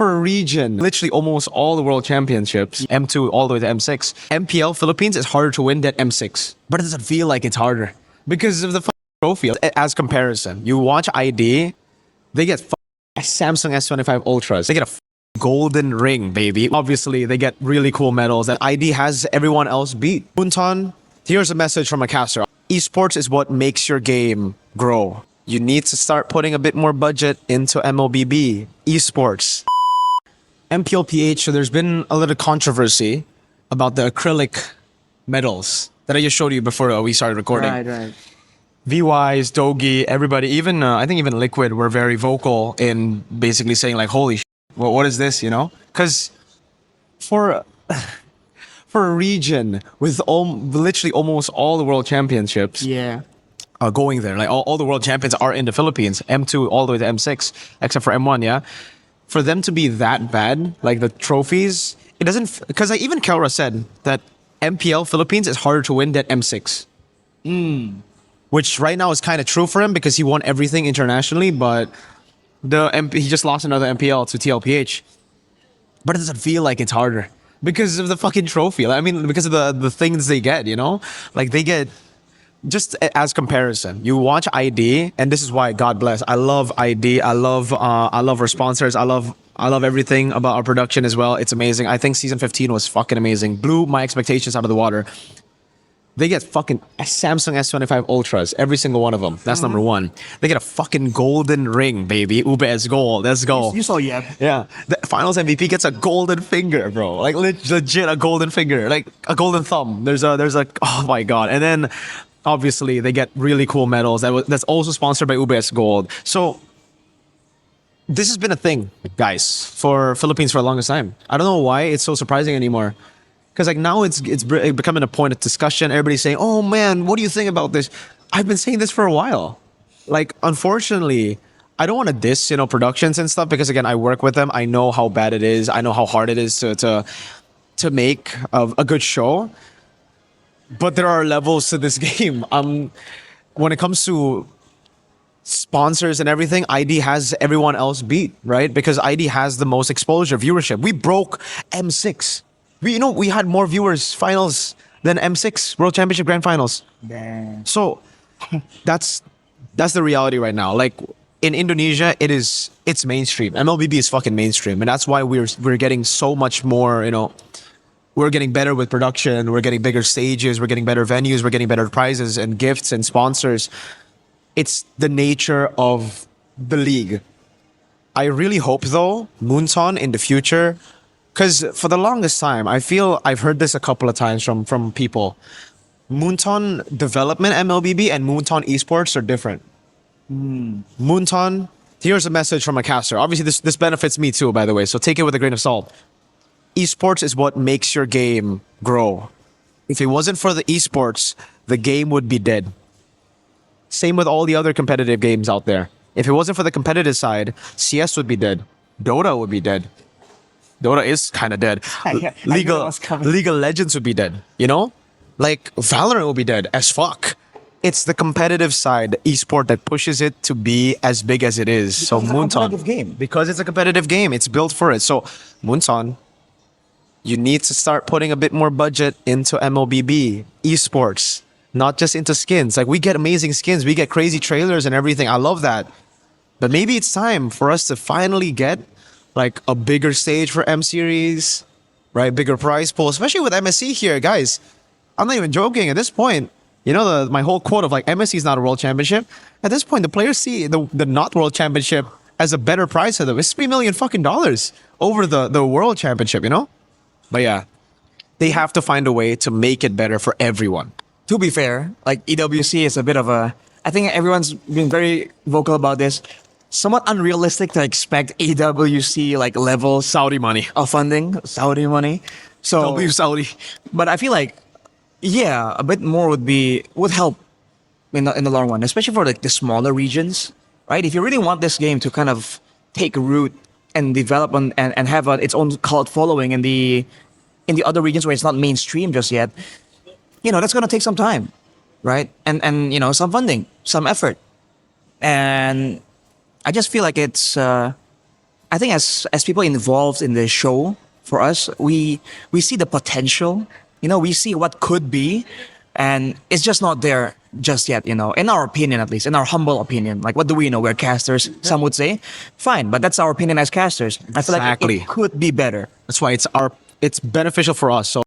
for a region, literally almost all the world championships, M2 all the way to M6. MPL Philippines is harder to win than M6. But it doesn't feel like it's harder because of the trophy. As comparison, you watch ID, they get Samsung S25 Ultras. They get a golden ring, baby. Obviously, they get really cool medals that ID has everyone else beat. Moonton, here's a message from a caster. Esports is what makes your game grow. You need to start putting a bit more budget into MLBB, esports. MPL PH, so there's been a little controversy about the acrylic medals that I just showed you before we started recording. Right. VYs, Dogi, everybody, even I think even Liquid were very vocal in basically saying like, holy shit, what is this, you know? Because for a region with literally almost all the world championships, Yeah. going there. Like all the world champions are in the Philippines, M2 all the way to M6, except for M1, yeah? For them to be that bad, like the trophies, it doesn't, because like even Kelra said that MPL Philippines is harder to win than M6. Which right now is kind of true for him because he won everything internationally, but he just lost another MPL to TLPH. But it doesn't feel like it's harder because of the fucking trophy. I mean, because of the things they get, you know? Like they get, just as comparison, you watch ID, and this is why, God bless, I love ID. I love our sponsors. I love everything about our production as well. It's amazing. I think season 15 was fucking amazing. Blew my expectations out of the water. They get fucking Samsung S25 Ultras, every single one of them. That's number one. They get a fucking golden ring, baby. UBS gold. Let's go. You saw, yeah. Yeah. The finals MVP gets a golden finger, bro. Like legit a golden finger. Like a golden thumb. There's a oh my God. And then obviously they get really cool medals. That's also sponsored by UBS Gold. So this has been a thing, guys, for Philippines for the longest time. I don't know why it's so surprising anymore. Because like now it's becoming a point of discussion. Everybody's saying, "Oh man, what do you think about this?" I've been saying this for a while. Like, unfortunately, I don't want to diss, productions and stuff because again, I work with them. I know how bad it is. I know how hard it is to make a good show. But there are levels to this game. When it comes to sponsors and everything, ID has everyone else beat, right? Because ID has the most exposure, viewership. We broke M6. We had more viewers finals than M6 World Championship Grand Finals. Damn. So that's the reality right now. Like in Indonesia, it's mainstream. MLBB is fucking mainstream, and that's why we're getting so much more. We're getting better with production. We're getting bigger stages. We're getting better venues. We're getting better prizes and gifts and sponsors. It's the nature of the league. I really hope though, Moonton in the future. Because for the longest time, I feel I've heard this a couple of times from people. Moonton development MLBB and Moonton esports are different. Moonton, here's a message from a caster. Obviously, this benefits me too, by the way, so take it with a grain of salt. Esports is what makes your game grow. If it wasn't for the esports, the game would be dead. Same with all the other competitive games out there. If it wasn't for the competitive side, CS would be dead. Dota would be dead. Dota is kind of dead. League of Legends would be dead. Like Valorant will be dead as fuck. It's the competitive side, esport, that pushes it to be as big as it is. Because so it's a Moonton, competitive game. because it's a competitive game, it's built for it. So Moonton, you need to start putting a bit more budget into MLBB esports, not just into skins. Like we get amazing skins, we get crazy trailers and everything. I love that, but maybe it's time for us to finally get like a bigger stage for M Series, right? Bigger prize pool, especially with MSC here, guys. I'm not even joking. At this point, my whole quote of like MSC is not a world championship. At this point, the players see the not world championship as a better prize for them. It's $3 million fucking dollars over the world championship, But yeah, they have to find a way to make it better for everyone. To be fair, like EWC is a bit of a... I think everyone's been very vocal about this. Somewhat unrealistic to expect EWC like level Saudi money. of funding, Saudi money. So, W Saudi. but I feel like, yeah, a bit more would help in the long run, especially for like the smaller regions, right? If you really want this game to kind of take root and develop and have its own cult following in the other regions where it's not mainstream just yet, that's gonna take some time, right? And some funding, some effort, and I just feel like it's. I I think as people involved in the show, for us, we see the potential. You know, we see what could be, and it's just not there just yet. You know, in our opinion, at least, in our humble opinion. Like, what do we know? We're casters. Some would say, fine, but that's our opinion as casters. I feel like Exactly. it could be better. That's why it's beneficial for us. So